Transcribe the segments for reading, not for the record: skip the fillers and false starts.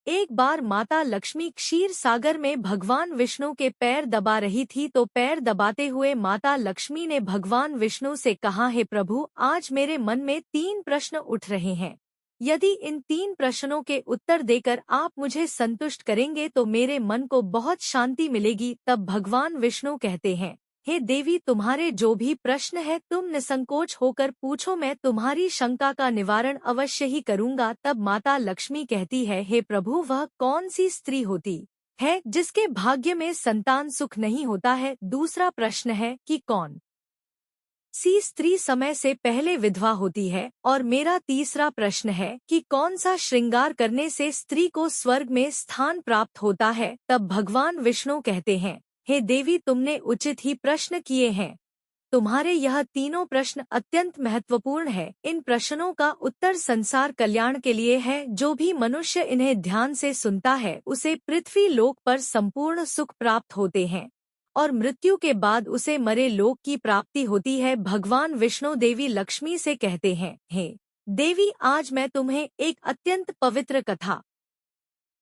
एक बार माता लक्ष्मी क्षीर सागर में भगवान विष्णु के पैर दबा रही थी तो पैर दबाते हुए माता लक्ष्मी ने भगवान विष्णु से कहा, हे प्रभु, आज मेरे मन में 3 प्रश्न उठ रहे हैं। यदि इन 3 प्रश्नों के उत्तर देकर आप मुझे संतुष्ट करेंगे तो मेरे मन को बहुत शांति मिलेगी। तब भगवान विष्णु कहते हैं, हे देवी, तुम्हारे जो भी प्रश्न है तुम निसंकोच होकर पूछो, मैं तुम्हारी शंका का निवारण अवश्य ही करूंगा। तब माता लक्ष्मी कहती है, हे प्रभु, वह कौन सी स्त्री होती है जिसके भाग्य में संतान सुख नहीं होता है? दूसरा प्रश्न है कि कौन सी स्त्री समय से पहले विधवा होती है? और मेरा तीसरा प्रश्न है कि कौन सा श्रृंगार करने से स्त्री को स्वर्ग में स्थान प्राप्त होता है? तब भगवान विष्णु कहते हैं, हे देवी, तुमने उचित ही प्रश्न किए हैं। तुम्हारे यह तीनों प्रश्न अत्यंत महत्वपूर्ण है। इन प्रश्नों का उत्तर संसार कल्याण के लिए है। जो भी मनुष्य इन्हें ध्यान से सुनता है उसे पृथ्वी लोक पर संपूर्ण सुख प्राप्त होते हैं और मृत्यु के बाद उसे मरे लोक की प्राप्ति होती है। भगवान विष्णु देवी लक्ष्मी से कहते हैं, हे देवी, आज मैं तुम्हें एक अत्यंत पवित्र कथा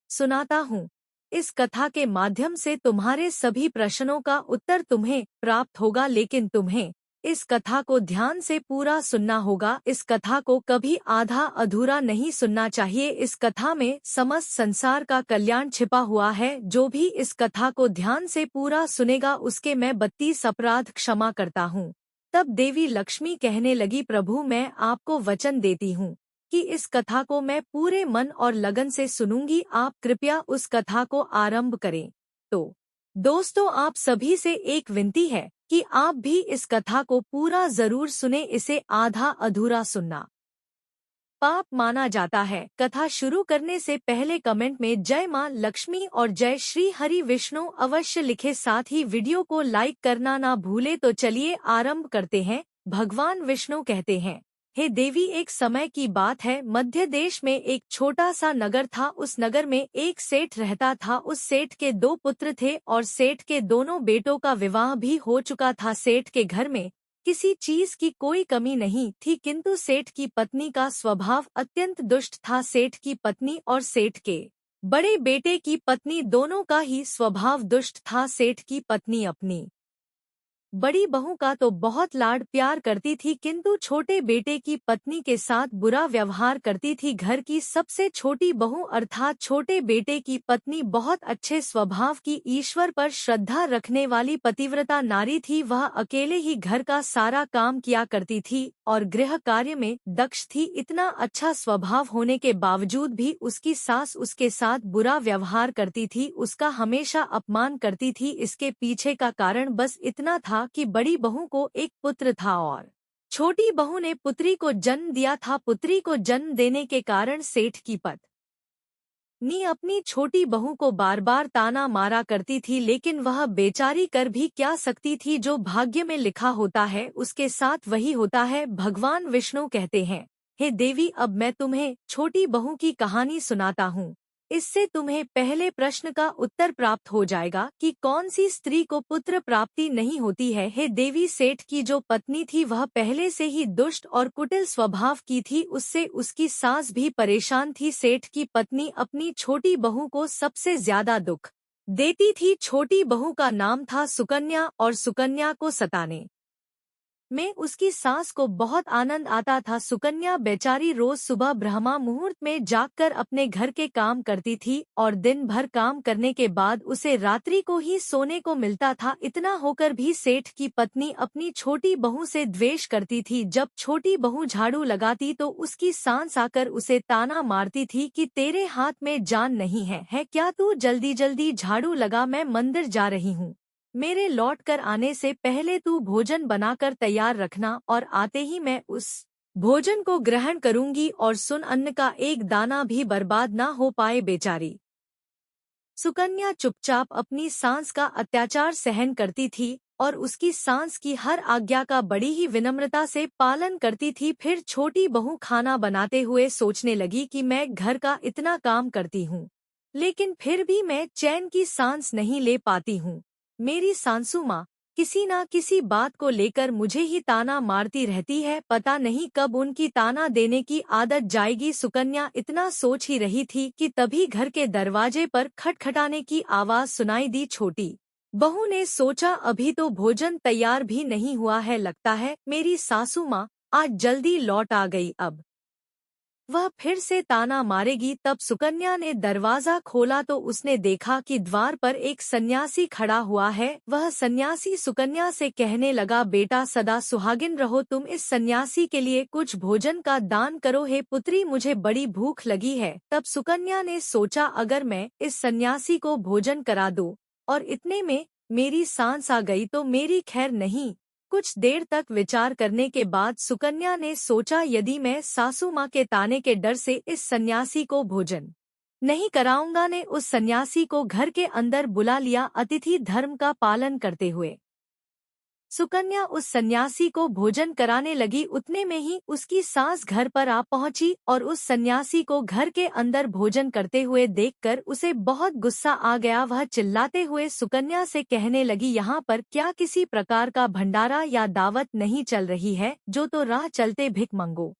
सुनाता हूँ। इस कथा के माध्यम से तुम्हारे सभी प्रश्नों का उत्तर तुम्हें प्राप्त होगा, लेकिन तुम्हें इस कथा को ध्यान से पूरा सुनना होगा। इस कथा को कभी आधा अधूरा नहीं सुनना चाहिए। इस कथा में समस्त संसार का कल्याण छिपा हुआ है। जो भी इस कथा को ध्यान से पूरा सुनेगा उसके मैं 32 अपराध क्षमा करता हूँ। तब देवी लक्ष्मी कहने लगी, प्रभु, मैं आपको वचन देती हूँ कि इस कथा को मैं पूरे मन और लगन से सुनूंगी। आप कृपया उस कथा को आरंभ करें। तो दोस्तों, आप सभी से एक विनती है कि आप भी इस कथा को पूरा जरूर सुने। इसे आधा अधूरा सुनना पाप माना जाता है। कथा शुरू करने से पहले कमेंट में जय मां लक्ष्मी और जय श्री हरि विष्णु अवश्य लिखे, साथ ही वीडियो को लाइक करना ना भूले। तो चलिए आरंभ करते हैं। भगवान विष्णु कहते हैं, हे देवी, एक समय की बात है। मध्य देश में एक छोटा सा नगर था। उस नगर में एक सेठ रहता था। उस सेठ के 2 पुत्र थे और सेठ के दोनों बेटों का विवाह भी हो चुका था। सेठ के घर में किसी चीज की कोई कमी नहीं थी, किंतु सेठ की पत्नी का स्वभाव अत्यंत दुष्ट था। सेठ की पत्नी और सेठ के बड़े बेटे की पत्नी दोनों का ही स्वभाव दुष्ट था। सेठ की पत्नी अपनी बड़ी बहू का तो बहुत लाड प्यार करती थी, किंतु छोटे बेटे की पत्नी के साथ बुरा व्यवहार करती थी। घर की सबसे छोटी बहू अर्थात छोटे बेटे की पत्नी बहुत अच्छे स्वभाव की, ईश्वर पर श्रद्धा रखने वाली पतिव्रता नारी थी। वह अकेले ही घर का सारा काम किया करती थी और गृह कार्य में दक्ष थी। इतना अच्छा स्वभाव होने के बावजूद भी उसकी सास उसके साथ बुरा व्यवहार करती थी, उसका हमेशा अपमान करती थी। इसके पीछे का कारण बस इतना था कि बड़ी बहू को एक पुत्र था और छोटी बहू ने पुत्री को जन्म दिया था। पुत्री को जन्म देने के कारण सेठ की पत्नी अपनी छोटी बहू को बार बार ताना मारा करती थी, लेकिन वह बेचारी कर भी क्या सकती थी। जो भाग्य में लिखा होता है उसके साथ वही होता है। भगवान विष्णु कहते हैं, हे देवी, अब मैं तुम्हें छोटी बहू की कहानी सुनाता हूँ। इससे तुम्हें पहले प्रश्न का उत्तर प्राप्त हो जाएगा कि कौन सी स्त्री को पुत्र प्राप्ति नहीं होती है। हे देवी, सेठ की जो पत्नी थी वह पहले से ही दुष्ट और कुटिल स्वभाव की थी। उससे उसकी सास भी परेशान थी। सेठ की पत्नी अपनी छोटी बहू को सबसे ज्यादा दुख देती थी। छोटी बहू का नाम था सुकन्या और सुकन्या को सताने में उसकी सास को बहुत आनंद आता था। सुकन्या बेचारी रोज सुबह ब्रह्मा मुहूर्त में जागकर अपने घर के काम करती थी और दिन भर काम करने के बाद उसे रात्रि को ही सोने को मिलता था। इतना होकर भी सेठ की पत्नी अपनी छोटी बहू से द्वेष करती थी। जब छोटी बहू झाड़ू लगाती तो उसकी सास आकर उसे ताना मारती थी कि तेरे हाथ में जान नहीं है क्या? तू जल्दी जल्दी झाड़ू लगा, मैं मंदिर जा रही हूँ। मेरे लौट कर आने से पहले तू भोजन बनाकर तैयार रखना और आते ही मैं उस भोजन को ग्रहण करूंगी। और सुन, अन्न का एक दाना भी बर्बाद ना हो पाए। बेचारी सुकन्या चुपचाप अपनी सास का अत्याचार सहन करती थी और उसकी सास की हर आज्ञा का बड़ी ही विनम्रता से पालन करती थी। फिर छोटी बहू खाना बनाते हुए सोचने लगी कि मैं घर का इतना काम करती हूँ, लेकिन फिर भी मैं चैन की सांस नहीं ले पाती हूँ। मेरी सासू माँ किसी ना किसी बात को लेकर मुझे ही ताना मारती रहती है, पता नहीं कब उनकी ताना देने की आदत जाएगी। सुकन्या इतना सोच ही रही थी कि तभी घर के दरवाजे पर खटखटाने की आवाज सुनाई दी। छोटी बहू ने सोचा अभी तो भोजन तैयार भी नहीं हुआ है, लगता है मेरी सासू माँ आज जल्दी लौट आ गई, अब वह फिर से ताना मारेगी। तब सुकन्या ने दरवाजा खोला तो उसने देखा कि द्वार पर एक सन्यासी खड़ा हुआ है। वह सन्यासी सुकन्या से कहने लगा, बेटा सदा सुहागिन रहो, तुम इस सन्यासी के लिए कुछ भोजन का दान करो। हे पुत्री, मुझे बड़ी भूख लगी है। तब सुकन्या ने सोचा अगर मैं इस सन्यासी को भोजन करा दूं और इतने में मेरी सांस आ गई तो मेरी खैर नहीं। कुछ देर तक विचार करने के बाद सुकन्या ने सोचा यदि मैं सासू माँ के ताने के डर से इस सन्यासी को भोजन नहीं कराऊंगा, ने उस सन्यासी को घर के अंदर बुला लिया। अतिथि धर्म का पालन करते हुए सुकन्या उस सन्यासी को भोजन कराने लगी। उतने में ही उसकी सास घर पर आ पहुंची और उस सन्यासी को घर के अंदर भोजन करते हुए देखकर उसे बहुत गुस्सा आ गया। वह चिल्लाते हुए सुकन्या से कहने लगी, यहाँ पर क्या किसी प्रकार का भंडारा या दावत नहीं चल रही है, जो तो राह चलते भिखमंगों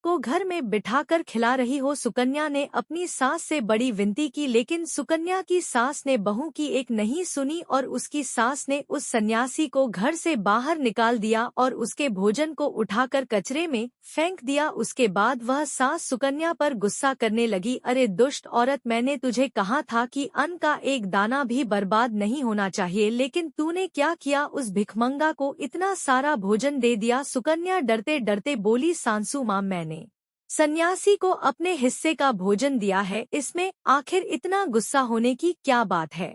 को घर में बिठाकर खिला रही हो। सुकन्या ने अपनी सास से बड़ी विनती की, लेकिन सुकन्या की सास ने बहू की एक नहीं सुनी और उसकी सास ने उस सन्यासी को घर से बाहर निकाल दिया और उसके भोजन को उठाकर कचरे में फेंक दिया। उसके बाद वह सास सुकन्या पर गुस्सा करने लगी, अरे दुष्ट औरत, मैंने तुझे कहा था कि अन्न का एक दाना भी बर्बाद नहीं होना चाहिए, लेकिन तूने क्या किया, उस भिखमंगा को इतना सारा भोजन दे दिया। सुकन्या डरते डरते बोली, सासू माँ, मैंने सन्यासी को अपने हिस्से का भोजन दिया है, इसमें आखिर इतना गुस्सा होने की क्या बात है।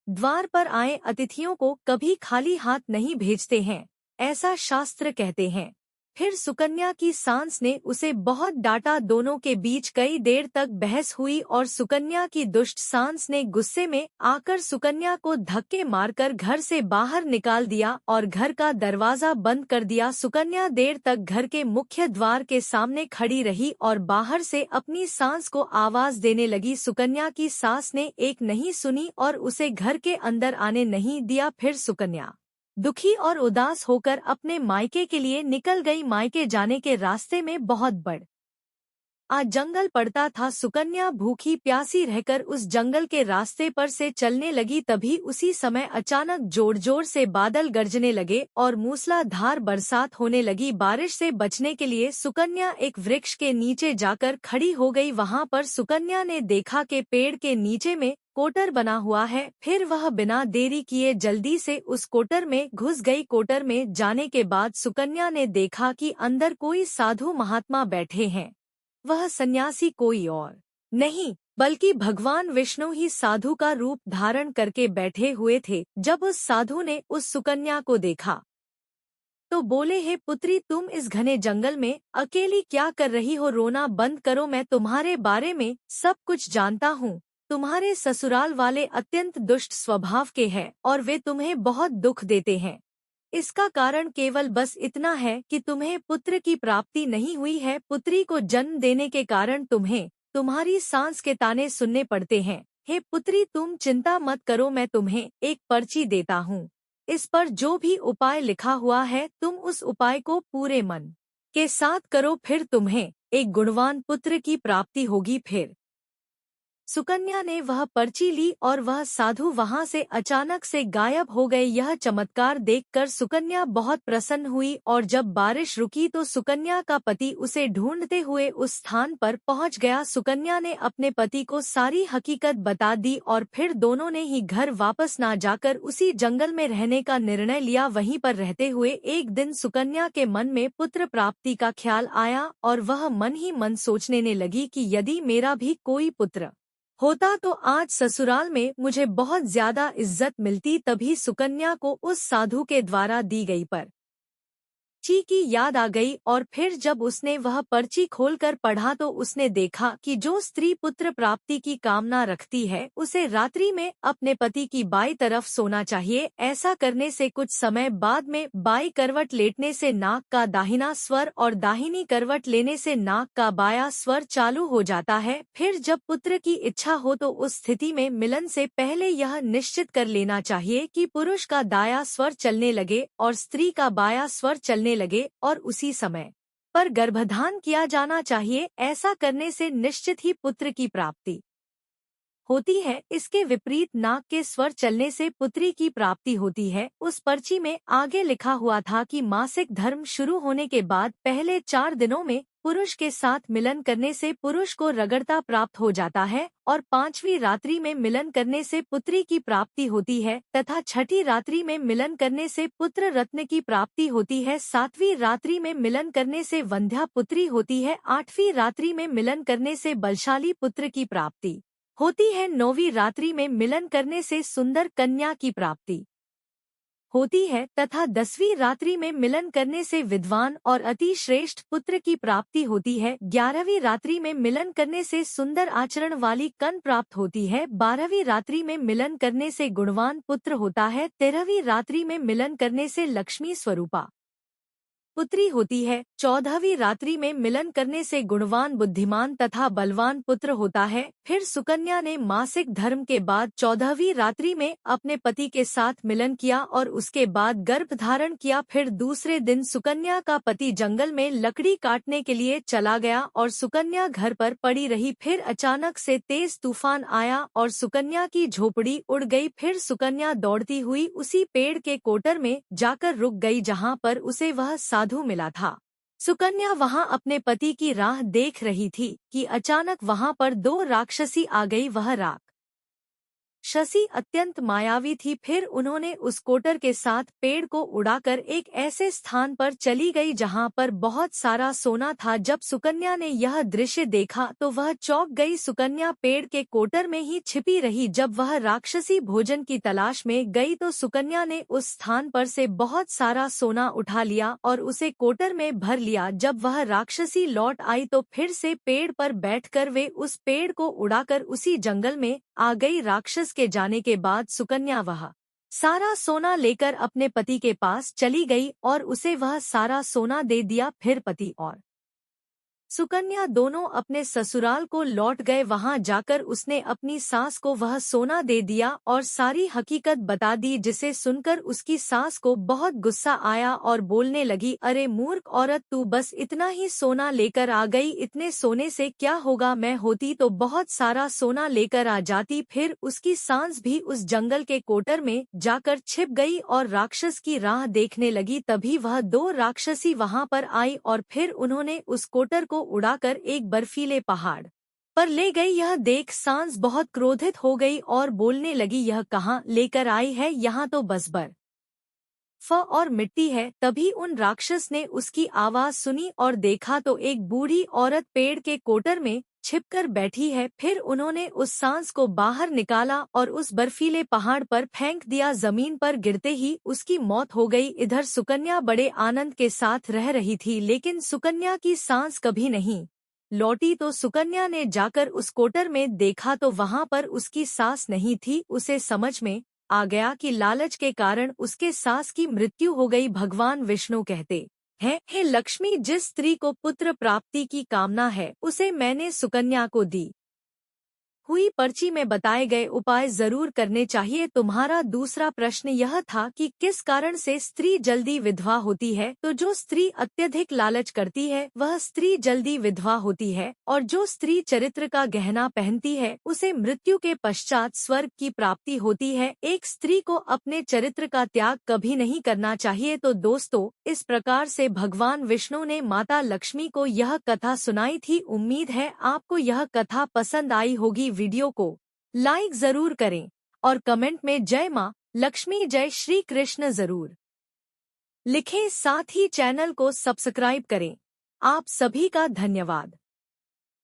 द्वार पर आए अतिथियों को कभी खाली हाथ नहीं भेजते हैं, ऐसा शास्त्र कहते हैं। फिर सुकन्या की सास ने उसे बहुत डांटा। दोनों के बीच कई देर तक बहस हुई और सुकन्या की दुष्ट सास ने गुस्से में आकर सुकन्या को धक्के मारकर घर से बाहर निकाल दिया और घर का दरवाजा बंद कर दिया। सुकन्या देर तक घर के मुख्य द्वार के सामने खड़ी रही और बाहर से अपनी सास को आवाज देने लगी। सुकन्या की सास ने एक नहीं सुनी और उसे घर के अंदर आने नहीं दिया। फिर सुकन्या दुखी और उदास होकर अपने मायके के लिए निकल गई। मायके जाने के रास्ते में बहुत बड़ आज जंगल पड़ता था। सुकन्या भूखी प्यासी रहकर उस जंगल के रास्ते पर से चलने लगी। तभी उसी समय अचानक जोर जोर से बादल गरजने लगे और मूसलाधार बरसात होने लगी। बारिश से बचने के लिए सुकन्या एक वृक्ष के नीचे जाकर खड़ी हो गई। वहां पर सुकन्या ने देखा कि पेड़ के नीचे में कोटर बना हुआ है। फिर वह बिना देरी किए जल्दी से उस कोटर में घुस गई। कोटर में जाने के बाद सुकन्या ने देखा कि अंदर कोई साधु महात्मा बैठे हैं। वह सन्यासी कोई और नहीं बल्कि भगवान विष्णु ही साधु का रूप धारण करके बैठे हुए थे। जब उस साधु ने उस सुकन्या को देखा तो बोले, हे पुत्री, तुम इस घने जंगल में अकेली क्या कर रही हो? रोना बंद करो, मैं तुम्हारे बारे में सब कुछ जानता हूँ। तुम्हारे ससुराल वाले अत्यंत दुष्ट स्वभाव के हैं और वे तुम्हें बहुत दुख देते हैं। इसका कारण केवल बस इतना है कि तुम्हें पुत्र की प्राप्ति नहीं हुई है। पुत्री को जन्म देने के कारण तुम्हें तुम्हारी सास के ताने सुनने पड़ते हैं। हे पुत्री, तुम चिंता मत करो, मैं तुम्हें एक पर्ची देता हूँ। इस पर जो भी उपाय लिखा हुआ है, तुम उस उपाय को पूरे मन के साथ करो, फिर तुम्हें एक गुणवान पुत्र की प्राप्ति होगी। फिर सुकन्या ने वह पर्ची ली और वह साधु वहां से अचानक से गायब हो गए। यह चमत्कार देखकर सुकन्या बहुत प्रसन्न हुई और जब बारिश रुकी तो सुकन्या का पति उसे ढूंढते हुए उस स्थान पर पहुंच गया। सुकन्या ने अपने पति को सारी हकीकत बता दी और फिर दोनों ने ही घर वापस ना जाकर उसी जंगल में रहने का निर्णय लिया। वहीं पर रहते हुए एक दिन सुकन्या के मन में पुत्र प्राप्ति का ख्याल आया और वह मन ही मन सोचने लगी कि यदि मेरा भी कोई पुत्र होता तो आज ससुराल में मुझे बहुत ज्यादा इज्जत मिलती। तभी सुकन्या को उस साधु के द्वारा दी गई पर ची की याद आ गई और फिर जब उसने वह पर्ची खोलकर पढ़ा तो उसने देखा कि जो स्त्री पुत्र प्राप्ति की कामना रखती है उसे रात्रि में अपने पति की बाई तरफ सोना चाहिए। ऐसा करने से कुछ समय बाद में बाई करवट लेटने से नाक का दाहिना स्वर और दाहिनी करवट लेने से नाक का बायां स्वर चालू हो जाता है। फिर जब पुत्र की इच्छा हो तो उस स्थिति में मिलन से पहले यह निश्चित कर लेना चाहिए कि पुरुष का दायां स्वर चलने लगे और स्त्री का बायां स्वर चलने लगे और उसी समय पर गर्भधान किया जाना चाहिए। ऐसा करने से निश्चित ही पुत्र की प्राप्ति होती है। इसके विपरीत नाक के स्वर चलने से पुत्री की प्राप्ति होती है। उस पर्ची में आगे लिखा हुआ था कि मासिक धर्म शुरू होने के बाद पहले 4 दिनों में पुरुष के साथ मिलन करने से पुरुष को रगड़ता प्राप्त हो जाता है और 5वीं रात्रि में मिलन करने से पुत्री की प्राप्ति होती है तथा 6ठी रात्रि में मिलन करने से पुत्र रत्न की प्राप्ति होती है। 7वीं रात्रि में मिलन करने से वंध्या पुत्री होती है। 8वीं रात्रि में मिलन करने से बलशाली पुत्र की प्राप्ति होती है। 9वीं रात्रि में मिलन करने से सुंदर कन्या की प्राप्ति होती है तथा 10वीं रात्रि में मिलन करने से विद्वान और अति श्रेष्ठ पुत्र की प्राप्ति होती है। 11वीं रात्रि में मिलन करने से सुंदर आचरण वाली कन प्राप्त होती है। 12वीं रात्रि में मिलन करने से गुणवान पुत्र होता है। 13वीं रात्रि में मिलन करने से लक्ष्मी स्वरूपा पुत्री होती है। 14वीं रात्रि में मिलन करने से गुणवान बुद्धिमान तथा बलवान पुत्र होता है। फिर सुकन्या ने मासिक धर्म के बाद 14वीं रात्रि में अपने पति के साथ मिलन किया और उसके बाद गर्भ धारण किया। फिर दूसरे दिन सुकन्या का पति जंगल में लकड़ी काटने के लिए चला गया और सुकन्या घर पर पड़ी रही। फिर अचानक से तेज तूफान आया और सुकन्या की झोपड़ी उड़ गई। फिर सुकन्या दौड़ती हुई उसी पेड़ के कोटर में जाकर रुक गई जहाँ पर उसे वह साधु मिला था। सुकन्या वहां अपने पति की राह देख रही थी कि अचानक वहां पर 2 राक्षसी आ गई। वह राक्षसी अत्यंत मायावी थी। फिर उन्होंने उस कोटर के साथ पेड़ को उड़ाकर एक ऐसे स्थान पर चली गई जहां पर बहुत सारा सोना था। जब सुकन्या ने यह दृश्य देखा तो वह चौंक गई। सुकन्या पेड़ के कोटर में ही छिपी रही। जब वह राक्षसी भोजन की तलाश में गई तो सुकन्या ने उस स्थान पर से बहुत सारा सोना उठा लिया और उसे कोटर में भर लिया। जब वह राक्षसी लौट आई तो फिर से पेड़ पर बैठकर वे उस पेड़ को उड़ाकर उसी जंगल में आ गई। राक्षस के जाने के बाद सुकन्या वह सारा सोना लेकर अपने पति के पास चली गई और उसे वह सारा सोना दे दिया। फिर पति और सुकन्या दोनों अपने ससुराल को लौट गए। वहां जाकर उसने अपनी सास को वह सोना दे दिया और सारी हकीकत बता दी, जिसे सुनकर उसकी सास को बहुत गुस्सा आया और बोलने लगी, अरे मूर्ख औरत, तू बस इतना ही सोना लेकर आ गई। इतने सोने से क्या होगा? मैं होती तो बहुत सारा सोना लेकर आ जाती। फिर उसकी सास भी उस जंगल के कोटर में जाकर छिप गई और राक्षस की राह देखने लगी। तभी वह 2 राक्षसी वहां पर आई और फिर उन्होंने उस कोटर को उड़ाकर एक बर्फीले पहाड़ पर ले गई। यह देख सांस बहुत क्रोधित हो गई और बोलने लगी, यह कहाँ लेकर आई है? यहाँ तो बस बर्फ और मिट्टी है। तभी उन राक्षस ने उसकी आवाज सुनी और देखा तो एक बूढ़ी औरत पेड़ के कोटर में छिपकर बैठी है। फिर उन्होंने उस सांस को बाहर निकाला और उस बर्फीले पहाड़ पर फेंक दिया। जमीन पर गिरते ही उसकी मौत हो गई। इधर सुकन्या बड़े आनंद के साथ रह रही थी, लेकिन सुकन्या की सांस कभी नहीं लौटी। तो सुकन्या ने जाकर उस कोटर में देखा तो वहां पर उसकी सास नहीं थी। उसे समझ में आ गया कि लालच के कारण उसके सास की मृत्यु हो गई। भगवान विष्णु कहते हैं, हे लक्ष्मी, जिस स्त्री को पुत्र प्राप्ति की कामना है उसे मैंने सुकन्या को दी हुई पर्ची में बताए गए उपाय जरूर करने चाहिए। तुम्हारा दूसरा प्रश्न यह था कि किस कारण से स्त्री जल्दी विधवा होती है। तो जो स्त्री अत्यधिक लालच करती है वह स्त्री जल्दी विधवा होती है, और जो स्त्री चरित्र का गहना पहनती है उसे मृत्यु के पश्चात स्वर्ग की प्राप्ति होती है। एक स्त्री को अपने चरित्र का त्याग कभी नहीं करना चाहिए। तो दोस्तों, इस प्रकार से भगवान विष्णु ने माता लक्ष्मी को यह कथा सुनाई थी। उम्मीद है आपको यह कथा पसंद आई होगी। वीडियो को लाइक जरूर करें और कमेंट में जय मां लक्ष्मी, जय श्री कृष्ण जरूर लिखें। साथ ही चैनल को सब्सक्राइब करें। आप सभी का धन्यवाद।